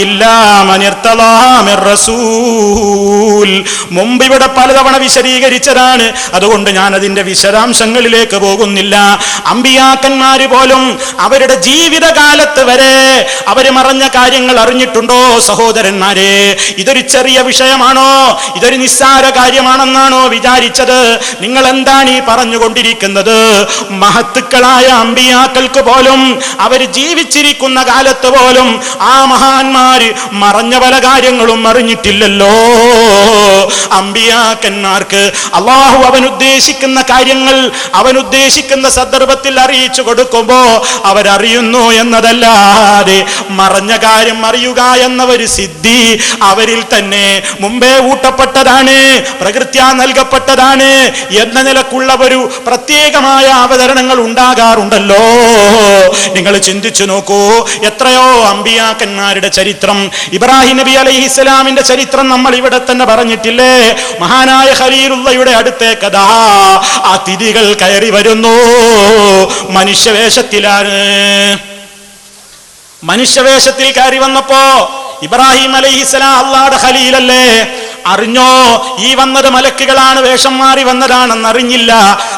ഇല്ലാ മൻ ഇർതളാ മിർ റസൂൽ. മുമ്പ് ഇവിടെ പലതവണ വിശദീകരിച്ചതാണ്, അതുകൊണ്ട് ഞാൻ അതിന്റെ വിശദാംശങ്ങളിലേക്ക് പോകുന്നില്ല. അമ്പിയാക്കന്മാര് പോലും അവരുടെ ജീവിതകാലത്ത് വരെ അവര് മറഞ്ഞ കാര്യങ്ങൾ അറിഞ്ഞിട്ടുണ്ടോ സഹോദരന്മാരെ? ഇതൊരു ചെറിയ വിഷയമാണോ? ഇതൊരു നിസ്സാര കാര്യമാണെന്നാണോ വിചാരിച്ചത്? നിങ്ങൾ എന്താണ് ഈ പറഞ്ഞുകൊണ്ടിരിക്കുന്നത്? മഹത്തുക്കളായ അമ്പിയാക്കൾക്ക് പോലും അവർ ജീവിച്ചിരിക്കുന്ന കാലത്ത് പോലും ആ മഹാന്മാര് മറഞ്ഞ പല കാര്യങ്ങളും അറിഞ്ഞിട്ടില്ലല്ലോ. അമ്പിയാക്കന്മാർക്ക് അള്ളാഹു അവൻ ഉദ്ദേശിക്കുന്ന കാര്യങ്ങൾ അവൻ ഉദ്ദേശിക്കുന്ന സന്ദർഭത്തിൽ അറിയിച്ചു കൊടുക്കുമ്പോ അവരറിയുന്നു എന്നതല്ലാതെ മറഞ്ഞ കാര്യം അറിയുക എന്ന ഒരു സിദ്ധി അവരിൽ തന്നെ മുമ്പേ ഊട്ടപ്പെട്ടതാണ്, പ്രകൃത്യാ നൽകപ്പെട്ടതാണ് എന്ന നിലക്കുള്ള ഒരു പ്രത്യേകമായ അവതരണങ്ങൾ ഉണ്ടാകാറുണ്ടല്ലോ. നിങ്ങൾ ചിന്തിച്ചു നോക്കൂ, എത്രയോ അമ്പിയാക്കന്മാരുടെ ചരിത്രം. ഇബ്രാഹിം നബി അലൈഹിസ്സലാമിന്റെ ചരിത്രം നമ്മൾ ഇവിടെ തന്നെ പറഞ്ഞിട്ടില്ലേ? മഹാനായ ഖലീലുള്ളയുടെ അടുത്തേക്കതാ അതിഥികൾ കയറി വരുന്നു. മനുഷ്യവേഷത്തിൽ കയറി വന്നപ്പോ ഇബ്രാഹിം അലൈഹിസ്സലാം അല്ലാഹുവിന്റെ ഖലീലല്ലേ, അറിഞ്ഞോ ഈ വന്നത് മലക്കുകളാണ്, വേഷം മാറി വന്നതാണെന്ന് അറിഞ്ഞില്ല.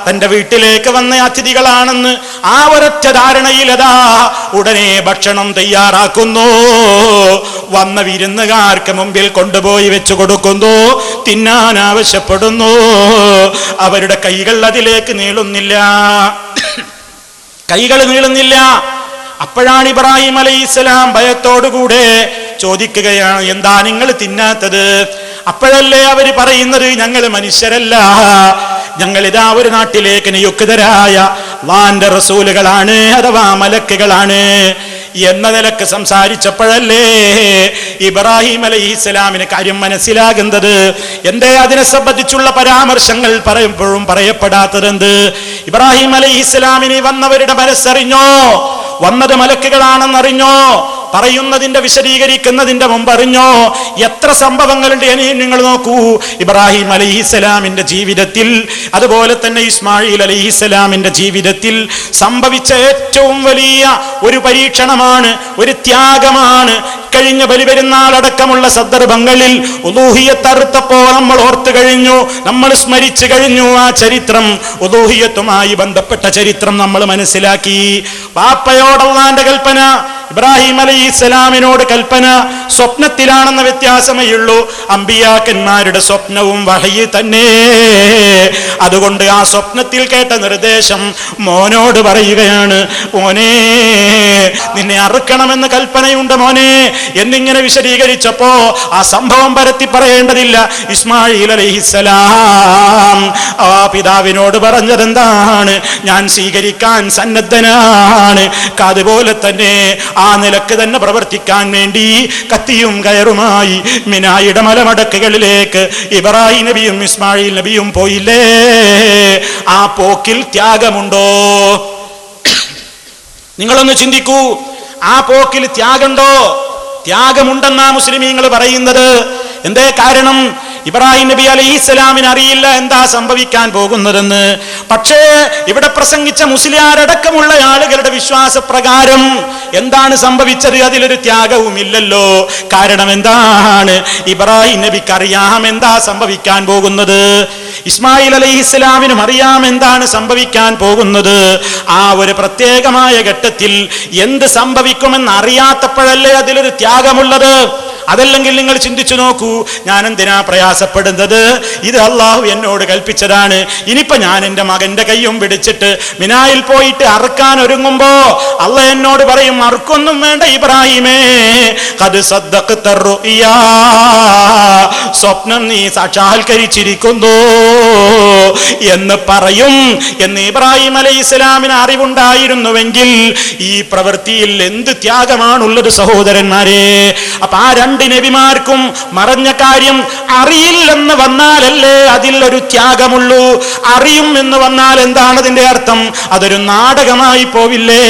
തന്റെ വീട്ടിലേക്ക് വന്ന അതിഥികളാണെന്ന് ആ ഒരൊറ്റ ധാരണയിലതാ ഉടനെ ഭക്ഷണം തയ്യാറാക്കുന്നു. വന്ന വിരുന്നുകാർക്ക് മുമ്പിൽ കൊണ്ടുപോയി വെച്ചു കൊടുക്കുന്നു, തിന്നാൻ ആവശ്യപ്പെടുന്നു. അവരുടെ കൈകൾ അതിലേക്ക് നീളുന്നില്ല. അപ്പോഴാണ് ഇബ്രാഹിം അലൈഹിസ്സലാം ഭയത്തോടുകൂടെ ചോദിക്കുകയാണ്, എന്താ നിങ്ങൾ തിന്നാത്തത്? അപ്പോഴല്ലേ അവര് പറയുന്നത്, ഞങ്ങൾ മനുഷ്യരല്ല, ഞങ്ങളിതാ ഒരു നാട്ടിലേക്ക് നിയുക്തരായ അല്ലാഹുവിന്റെ റസൂലുകളാണ്, അഥവാ മലക്കുകളാണ് എന്ന നിലക്ക് സംസാരിച്ചപ്പോഴല്ലേ ഇബ്രാഹിം അലൈഹിസ്സലാമിന് കാര്യം മനസ്സിലാകുന്നത്. എന്തേ അതിനെ സംബന്ധിച്ചുള്ള പരാമർശങ്ങൾ പറയുമ്പോഴും പറയപ്പെടാത്തതെന്ത്? ഇബ്രാഹിം അലൈഹിസ്സലാമിന് വന്നവരുടെ മനസ്സറിഞ്ഞോ? വന്നത് മലക്കുകളാണെന്നറിഞ്ഞോ? പറയുന്നതിന്റെ വിശദീകരിക്കുന്നതിന്റെ മുമ്പ് അറിഞ്ഞോ? എത്ര സംഭവങ്ങളുണ്ട് നിങ്ങൾ നോക്കൂ. ഇബ്രാഹിം അലൈഹിസ്സലാമിന്റെ ജീവിതത്തിൽ, അതുപോലെ തന്നെ ഇസ്മായിൽ അലൈഹിസ്സലാമിന്റെ ജീവിതത്തിൽ സംഭവിച്ച ഏറ്റവും വലിയ ഒരു പരീക്ഷണമാണ്, ഒരു ത്യാഗമാണ്. കഴിഞ്ഞ ബലിപെരുന്നാൾ അടക്കമുള്ള സന്ദർഭങ്ങളിൽ ഉലൂഹിയത്ത് അറുത്തപ്പോ നമ്മൾ ഓർത്തു കഴിഞ്ഞു, നമ്മൾ സ്മരിച്ചു കഴിഞ്ഞു ആ ചരിത്രം. ഉലൂഹിയത്തുമായി ബന്ധപ്പെട്ട ചരിത്രം നമ്മൾ മനസ്സിലാക്കി. ബാപ്പയോട് അല്ലാഹുവിന്റെ കൽപ്പന, ഇബ്രാഹിം അലൈഹിസ്സലാമിനോട് കൽപ്പന സ്വപ്നത്തിലാണെന്ന വ്യത്യാസമേ ഉള്ളൂ. അമ്പിയാക്കന്മാരുടെ സ്വപ്നവും വഹയി തന്നെ. അതുകൊണ്ട് ആ സ്വപ്നത്തിൽ കേട്ട നിർദ്ദേശം മോനോട് പറയുകയാണ്, മോനെ നിന്നെ അറുക്കണമെന്ന് കൽപ്പനയുണ്ട് മോനെ എന്നിങ്ങനെ വിശദീകരിച്ചപ്പോ ആ സംഭവം പരത്തി പറയേണ്ടതില്ല. ഇസ്മായിൽ അലൈഹിസ്സലാം ആ പിതാവിനോട് പറഞ്ഞതെന്താണ്? ഞാൻ സ്വീകരിക്കാൻ സന്നദ്ധനാണ്. അതുപോലെ തന്നെ ആ നിലക്ക് തന്നെ പ്രവർത്തിക്കാൻ വേണ്ടി കത്തിയും കയറുമായി മിനായുടെ മലമടക്കുകളിലേക്ക് ഇബ്രാഹിം നബിയും ഇസ്മായിൽ നബിയും പോയില്ലേ? ആ പോക്കിൽ ത്യാഗമുണ്ടോ? നിങ്ങളൊന്ന് ചിന്തിക്കൂ. ആ പോക്കിൽ ത്യാഗമുണ്ടോ? ത്യാഗമുണ്ടെന്നാ മുസ്ലിമീങ്ങൾ പറയുന്നത്. എന്തേ കാരണം? ഇബ്രാഹിം നബി അലൈഹിസ്സലാമിന് അറിയില്ല എന്താ സംഭവിക്കാൻ പോകുന്നതെന്ന്. പക്ഷേ ഇവിടെ പ്രസംഗിച്ച മുസ്ലിയാരടക്കമുള്ള ആളുകളുടെ വിശ്വാസപ്രകാരം എന്താണ് സംഭവിച്ചത്? അതിലൊരു ത്യാഗവും ഇല്ലല്ലോ. കാരണം എന്താണ്? ഇബ്രാഹിം നബിക്ക് അറിയാം എന്താ സംഭവിക്കാൻ പോകുന്നത്. ഇസ്മായിൽ അലൈഹിസ്സലാമിനും അറിയാം എന്താണ് സംഭവിക്കാൻ പോകുന്നത്. ആ ഒരു പ്രത്യേകമായ ഘട്ടത്തിൽ എന്ത് സംഭവിക്കുമെന്ന് അറിയാത്തപ്പോഴല്ലേ അതിലൊരു ത്യാഗമുള്ളത്. അതല്ലെങ്കിൽ നിങ്ങൾ ചിന്തിച്ചു നോക്കൂ, ഞാൻ എന്തിനാ പ്രയാസപ്പെടുന്നത്? ഇത് അള്ളാഹു എന്നോട് കൽപ്പിച്ചതാണ്. ഇനിയിപ്പോ ഞാൻ എൻ്റെ മകന്റെ കയ്യും പിടിച്ചിട്ട് മിനായിൽ പോയിട്ട് അറുക്കാൻ ഒരുങ്ങുമ്പോ അള്ളാഹ് എന്നോട് പറയും, അറുക്കൊന്നും വേണ്ട ഇബ്രാഹിമേ, ഖദ് സദ്ദഖ്ത റുഇയാ, സ്വപ്നം നീ സാക്ഷാത്കരിച്ചിരിക്കുന്നു എന്ന് പറയും എന്ന് ഇബ്രാഹിം അലൈഹിസ്സലാമിന് അറിവുണ്ടായിരുന്നുവെങ്കിൽ ഈ പ്രവൃത്തിയിൽ എന്ത് ത്യാഗമാണുള്ളത് സഹോദരന്മാരെ. അപ്പൊ ആ രണ്ട് നബിമാർക്കും മറഞ്ഞ കാര്യം അറിയില്ലെന്ന് വന്നാലല്ലേ അതിൽ ഒരു ത്യാഗമുള്ളൂ. അറിയും എന്ന് വന്നാൽ എന്താണ് അതിന്റെ അർത്ഥം? അതൊരു നാടകമായി പോവില്ലേ?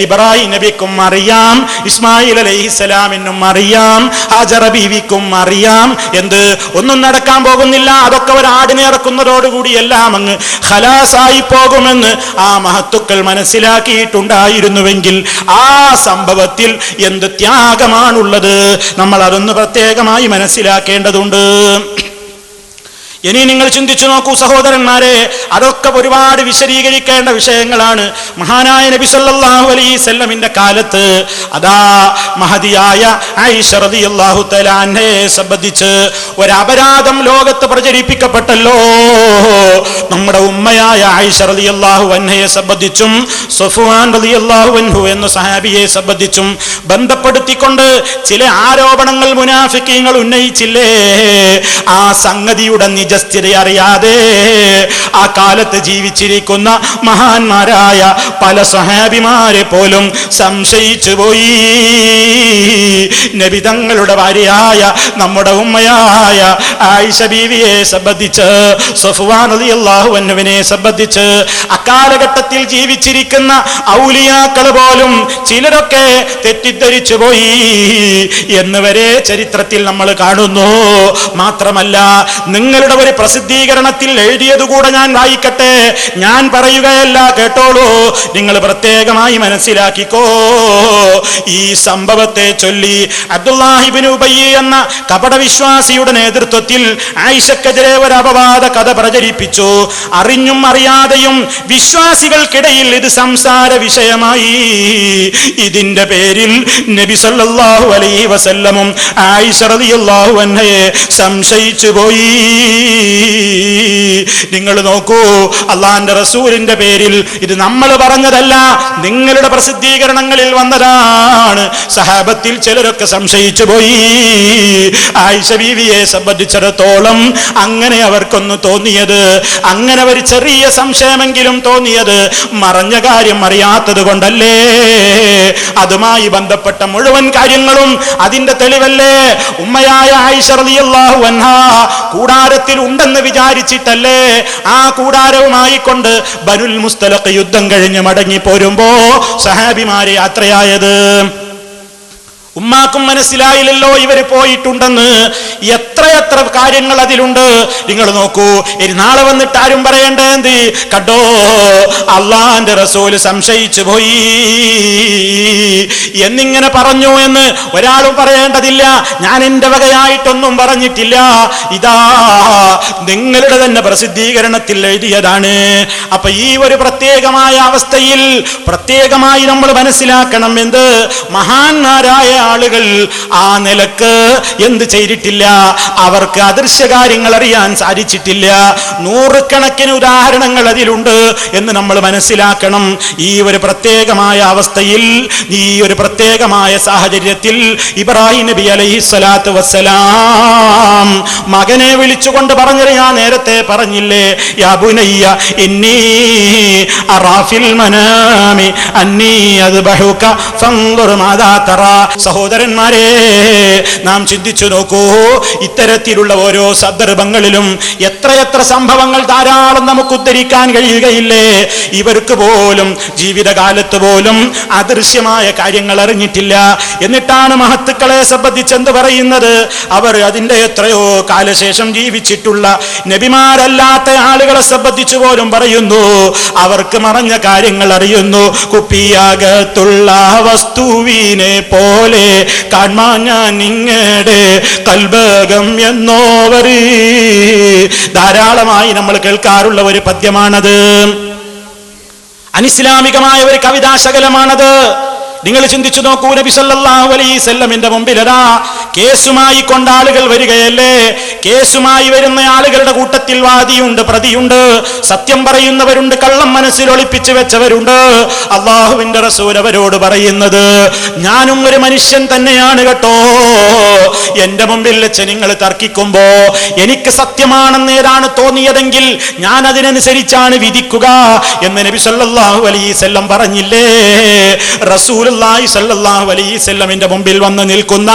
ഇബ്രാഹിം നബിക്കും അറിയാം, ഇസ്മായിൽ അലൈഹിസ്സലാമിനും അറിയാം, ഹാജറ ബീവിക്കും അറിയാം എന്ത് ഒന്നും നടക്കാൻ പോകുന്നില്ല. അതൊക്കെ ഒരു ആടിനെ ഇറക്കുന്നതോടുകൂടി കൂടി എല്ലാം അങ്ങ് ഖലാസായി പോകുമെന്ന് ആ മഹത്തുക്കൾ മനസ്സിലാക്കിയിട്ടുണ്ടായിരുന്നുവെങ്കിൽ ആ സംഭവത്തിൽ എന്ത് ത്യാഗമാണുള്ളത്, നമ്മൾ അതൊന്ന് പ്രത്യേകമായി മനസ്സിലാക്കേണ്ടതുണ്ട്. ഇനി നിങ്ങൾ ചിന്തിച്ചു നോക്കൂ സഹോദരന്മാരെ, അതൊക്കെ ഒരുപാട് വിശദീകരിക്കേണ്ട വിഷയങ്ങളാണ്. മഹാനായ നബി സല്ലല്ലാഹു അലൈഹി വസല്ലമിന്റെ കാലത്ത് അതാ മഹദിയായ ആയിഷ റളിയല്ലാഹു തആല അൻഹയെ സംബന്ധിച്ച് ഒരു അപരാധം ലോകത്ത് പ്രചരിപ്പിക്കപ്പെട്ടല്ലോ. നമ്മുടെ ഉമ്മയായ ആയിഷ റളിയല്ലാഹു അൻഹയെ സംബന്ധിച്ചും സഫ്വാൻ റളിയല്ലാഹു അൻഹു എന്ന സഹാബിയെ സംബന്ധിച്ചും ബന്ധപ്പെടുത്തിക്കൊണ്ട് ചില ആരോപണങ്ങൾ മുനാഫിക്കീങ്ങൾ ഉന്നയിച്ചില്ലേ? ആ സംഗതിയുടെ നിജസ്ഥിതി അറിയാതെ ആ കാലത്ത് ജീവിച്ചിരിക്കുന്ന മഹാന്മാരായ പല സ്വഹാബിമാരെ പോലും സംശയിച്ചു പോയി. നബി തങ്ങളുടെ ഭാര്യയായ നമ്മുടെ ഉമ്മയായ ആയിഷ ബീവിയെ സംബന്ധിച്ച്, സഫ്വാൻ റളിയല്ലാഹു അൻഹുവിനെ സംബന്ധിച്ച് അക്കാലഘട്ടത്തിൽ ജീവിച്ചിരിക്കുന്ന ഔലിയാക്കൾ പോലും ചിലരൊക്കെ തെറ്റിദ്ധരിച്ചു പോയി എന്നുവരെ ചരിത്രത്തിൽ നമ്മൾ കാണുന്നു. മാത്രമല്ല, നിങ്ങളുടെ ഒരു പ്രസിദ്ധീകരണത്തിൽ എഴുതിയതുകൂടെ ഞാൻ വായിക്കട്ടെ, ഞാൻ പറയുകയല്ല, കേട്ടോളൂ, നിങ്ങൾ പ്രത്യേകമായി മനസ്സിലാക്കിക്കോ. ഈ സംഭവത്തെ ചൊല്ലി അബ്ദുല്ലാഹി ഇബ്നു ഉബയ്യ് എന്ന കപടവിശ്വാസിയുടെ നേതൃത്വത്തിൽ ആയിഷക്കെതിരെ ഒരു അപവാദ കഥ പ്രചരിപ്പിച്ചു. അറിഞ്ഞും അറിയാതെയും വിശ്വാസികൾക്കിടയിൽ ഇത് സംസാര വിഷയമായി. ഇതിന്റെ പേരിൽ നബി സല്ലല്ലാഹു അലൈഹി വസല്ലമും ആയിഷ റളിയല്ലാഹു അൻഹയെ സംശയിച്ചു പോയി. നിങ്ങൾ നോക്കൂ, അള്ളാന്റെ റസൂലിന്റെ പേരിൽ ഇത് നമ്മൾ പറഞ്ഞതല്ല, നിങ്ങളുടെ പ്രസിദ്ധീകരണങ്ങളിൽ വന്നതാണ്. സഹാബത്തിൽ ചിലരൊക്കെ സംശയിച്ചു പോയി. ആയിഷ ബീവിയെ സംബന്ധിച്ചിടത്തോളം അങ്ങനെ അവർക്കൊന്ന് തോന്നിയത്, അങ്ങനെ ഒരു ചെറിയ സംശയമെങ്കിലും തോന്നിയത് മറഞ്ഞ കാര്യം അറിയാത്തത് കൊണ്ടല്ലേ? അതുമായി ബന്ധപ്പെട്ട മുഴുവൻ കാര്യങ്ങളും അതിന്റെ തെളിവല്ലേ? ഉമ്മയായ ആയിഷ റളിയല്ലാഹു അൻഹാ കൂടാരത്തിൽ ഉണ്ടെന്ന് വിചാരിച്ചിട്ടല്ലേ ആ കൂടാരവുമായി കൊണ്ട് ബനുൽ മുസ്തലഖ് യുദ്ധം കഴിഞ്ഞ് മടങ്ങി പോരുമ്പോ സഹാബിമാരെ യാത്രയായത്? ഉമ്മാക്കും മനസ്സിലായില്ലല്ലോ ഇവര് പോയിട്ടുണ്ടെന്ന്. എത്രയെത്ര കാര്യങ്ങൾ അതിലുണ്ട്. നിങ്ങൾ നോക്കൂ, ഇനി നാളെ വന്നിട്ട് ആരും പറയേണ്ടത് കണ്ടോ അള്ളാന്റെ റസൂല് സംശയിച്ചു പോയി എന്നിങ്ങനെ പറഞ്ഞു എന്ന് ഒരാളും പറയേണ്ടതില്ല. ഞാൻ എന്റെ വകയായിട്ടൊന്നും പറഞ്ഞിട്ടില്ല, ഇതാ നിങ്ങളുടെ തന്നെ പ്രസിദ്ധീകരണത്തിൽ എഴുതിയതാണ്. അപ്പൊ ഈ ഒരു പ്രത്യേകമായ അവസ്ഥയിൽ പ്രത്യേകമായി നമ്മൾ മനസ്സിലാക്കണം എന്ത്? മഹാന്മാരായ ആളുകൾ ആ നിലക്ക് എന്ത് ചെയ്തിട്ടില്ല, അവർക്ക് അദൃശ്യ കാര്യങ്ങൾ അറിയാൻ സാധിച്ചിട്ടില്ല. നൂറുകണക്കിന് ഉദാഹരണങ്ങൾ അതിലുണ്ട് എന്ന് നമ്മൾ മനസ്സിലാക്കണം. ഈ ഒരു പ്രത്യേകമായ അവസ്ഥയിൽ, ഈ ഒരു പ്രത്യേകമായ സാഹചര്യത്തിൽ ഇബ്രാഹിം നബി അലൈഹിസ്സലാത്തു വസ്സലാം മകനെ വിളിച്ചുകൊണ്ട് പറഞ്ഞത് ഞാൻ നേരത്തെ പറഞ്ഞില്ലേ, യാ ബുനയ്യ ഇന്നി അറാഫിൽ മനാമി അന്നി അദ്ബഹുക ഫൻദുർ മാദാ തറാ. സഹോദരന്മാരെ, നാം ചിന്തിച്ചു നോക്കൂ, ഇത്തരത്തിലുള്ള ഓരോ സന്ദർഭങ്ങളിലും എത്രയെത്ര സംഭവങ്ങൾ ധാരാളം നമുക്ക് ഉദ്ധരിക്കാൻ കഴിയുകയില്ലേ? ഇവർക്ക് പോലും ജീവിതകാലത്ത് പോലും അദൃശ്യമായ കാര്യങ്ങൾ അറിഞ്ഞിട്ടില്ല. എന്നിട്ടാണ് മഹത്തുക്കളെ സംബന്ധിച്ച് എന്ത് പറയുന്നത്? അവർ അതിന്റെ എത്രയോ കാലശേഷം ജീവിച്ചിട്ടുള്ള നബിമാരല്ലാത്ത ആളുകളെ സംബന്ധിച്ചു പോലും പറയുന്നു അവർക്ക് മറഞ്ഞ കാര്യങ്ങൾ അറിയുന്നു. കുപ്പിയകത്തുള്ള വസ്തുവിനെ പോലെ കാണാൻ ഞാൻ നിങ്ങളുടെ കൽബകം എന്നോവർ. ധാരാളമായി നമ്മൾ കേൾക്കാറുള്ള ഒരു പദ്യമാണത്. അനിസ്ലാമികമായ ഒരു കവിതാശകലമാണത്. നിങ്ങൾ ചിന്തിച്ചു നോക്കൂ, നബി സല്ലല്ലാഹു അലൈഹി വസല്ലമിന്റെ മുമ്പിൽ അതാ കേസുമായി കൊണ്ട് ആളുകൾ വരികയല്ലേ? കേസുമായി വരുന്ന ആളുകളുടെ കൂട്ടത്തിൽ വാദിയുണ്ട്, പ്രതിയുണ്ട്, സത്യം പറയുന്നവരുണ്ട്, കള്ളം മനസ്സിൽ ഒളിപ്പിച്ചു വെച്ചവരുണ്ട്. അള്ളാഹുവിന്റെ റസൂൽ അവരോട് പറയുന്നത്, ഞാനും ഒരു മനുഷ്യൻ തന്നെയാണ് കേട്ടോ. എന്റെ മുമ്പിൽ വെച്ച് നിങ്ങൾ തർക്കിക്കുമ്പോ എനിക്ക് സത്യമാണെന്ന് ഏതാണ് തോന്നിയതെങ്കിൽ ഞാൻ അതിനനുസരിച്ചാണ് വിധിക്കുക എന്ന് നബി സല്ലല്ലാഹു അലൈഹി വസല്ലം പറഞ്ഞില്ലേ? റസൂലുള്ളാഹി സ്വല്ലല്ലാഹു അലൈഹി വസല്ലമിന്റെ മുമ്പിൽ വന്ന് നിൽക്കുന്ന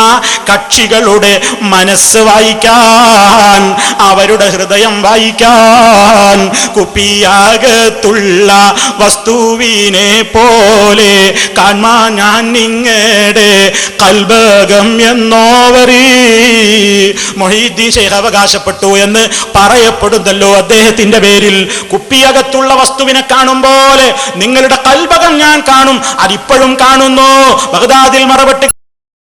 സാക്ഷികളുടെ മനസ്സ് വായിക്കാൻ, അവരുടെ ഹൃദയം വായിക്കാൻ കുപ്പിയകത്തുള്ള വസ്തുവിനെ പോലെ കാൺമാൻ ഞാൻ നിങ്ങളുടെ കൽബകം എന്നോവരീ മൊഹീദ്ദീൻ ശൈഖ് അവകാശപ്പെട്ടു എന്ന് പറയപ്പെടുന്നല്ലോ അദ്ദേഹത്തിന്റെ പേരിൽ. കുപ്പിയകത്തുള്ള വസ്തുവിനെ കാണും പോലെ നിങ്ങളുടെ കൽബകം ഞാൻ കാണും, അതിപ്പോഴും കാണുന്നു. ബഗ്ദാദിൽ മറവെട്ട്